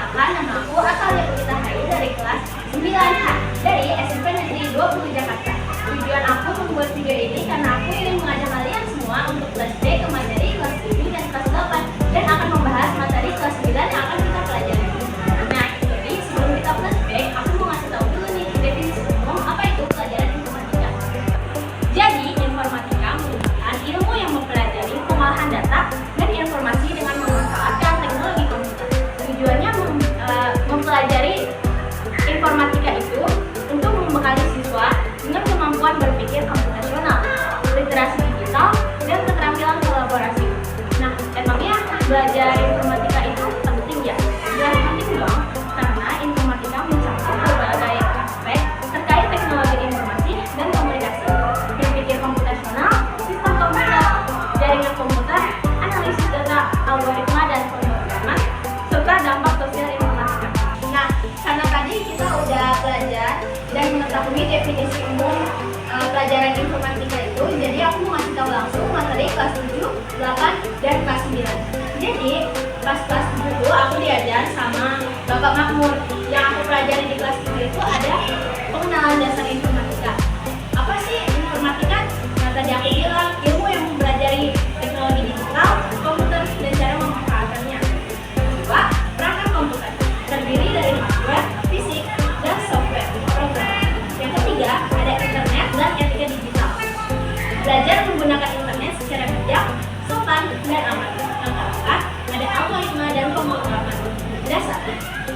perkenalkan, nama aku Atalia Putita Hayu dari kelas 9H dari SMP Negeri 20 Jakarta. Tujuan aku membuat video ini karena aku ingin mengajak kalian semua untuk flashback ke materi kelas 7 dan kelas 8 dan akan membahas materi kelas 9 yang akan kita pelajari. Nah, jadi sebelum kita flashback, aku mau ngasih tahu dulu nih definisi umum apa itu pelajaran informatika. Jadi, informatika merupakan ilmu yang mempelajari pengolahan data dan informasi dengan memanfaatkan teknologi komputer. Tujuannya mempelajari informatika itu untuk membekali siswa dengan kemampuan berpikir komputasional, literasi digital, dan keterampilan kolaborasi. Nah, emangnya belajar informatika itu penting ya? Jelas penting dong, karena informatika mencakup berbagai aspek terkait teknologi informasi dan komunikasi, berpikir komputasional, sistem komputer, jaringan komputer, analisis data, algoritma, dan pemrograman, serta dampak sosial informatika. Nah, karena tadi kita udah belajar dan mengetahui definisi umum pelajaran informatika itu, jadi aku mau ngasih tahu langsung materi kelas 7, 8, dan kelas 9. Jadi, pas kelas 7 itu aku diajar sama Bapak Makmur. Yang aku pelajari di kelas 7 itu ada pengenalan dasar informatika. Apa sih informatika? Nah, tadi aku bilang ilmu yang mempelajari teknologi digital, komputer, dan cara memanfaatkannya. Kedua, perangkat komputer terdiri dari hardware, fisik, dan software program. Yang ketiga, ada internet dan etika digital. Belajar menggunakan internet secara bijak, sopan, dan aman. Yang keempat, ada algoritma dan pemrograman dasar.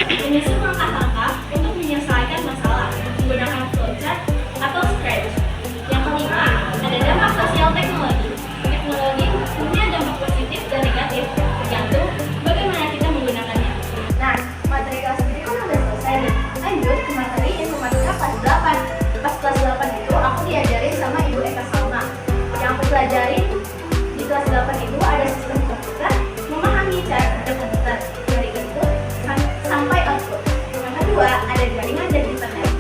Menyusun langkah-langkah untuk menyelesaikan masalah menggunakan flowchart atau script. Yang kelima, ada dampak sosial teknologi. Teknologi punya dampak positif dan negatif, tergantung bagaimana kita menggunakannya. Nah, materi kelas 7 kan udah selesai nih. Lanjut ke materi informatika kelas 8. Pas kelas 8 itu aku diajarin sama Ibu Eka Salma. Yang aku pelajarin di kelas 8 itu ada sistem komputer, memahami cara kerja komputer dari input sampai output. Yang kedua, ada jaringan dan internet.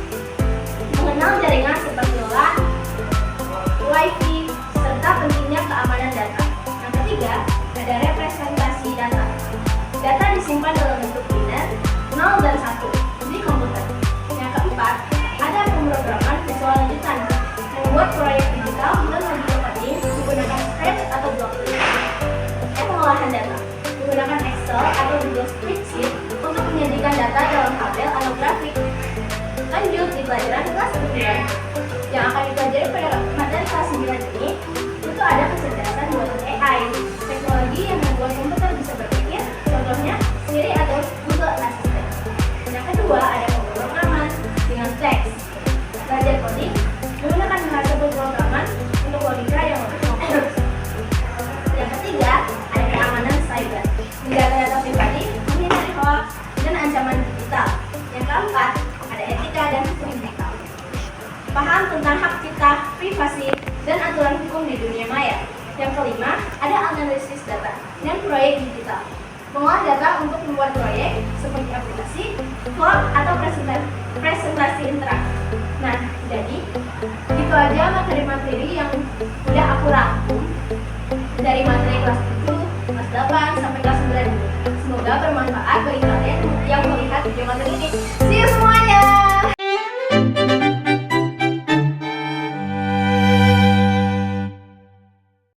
Mengenal jaringan seperti LAN, Wi-Fi, serta pentingnya keamanan data. Yang ketiga, ada representasi data. Data disimpan dalam bentuk biner, 0 dan 1 di komputer. Yang keempat, ada pemrograman visual lanjutan. Membuat proyek digital dan video coding menggunakan Scratch atau Blockly. Pengolahan data menggunakan Excel atau Google Spreadsheet untuk menyajikan data dalam tabel atau grafik. Lanjut di pelajaran kelas 9. Yang akan dipelajari pada materi kelas 9 ini itu ada kecerdasan buatan AI, teknologi yang membuat komputer bisa berpikir, contohnya Siri atau Google Assistant. Yang kedua ada pemrograman dengan teks. Belajar coding menggunakan bahasa pemrograman untuk logika yang lebih kompleks. Yang ketiga ada keamanan cyber, menjaga data pribadi, menghindari hoax dan ancaman digital. Yang keempat ada etika dan hukum digital. Paham tentang hak cipta, privasi, dan aturan hukum di dunia maya. Yang kelima, ada analisis data dan proyek digital. Mengolah data untuk membuat proyek seperti aplikasi, form, atau presentasi interaktif. Nah, jadi itu aja materi-materi yang udah aku rangkum dari materi kelas 7, kelas 8, sampai kelas 9 ini. Semoga bermanfaat bagi kalian.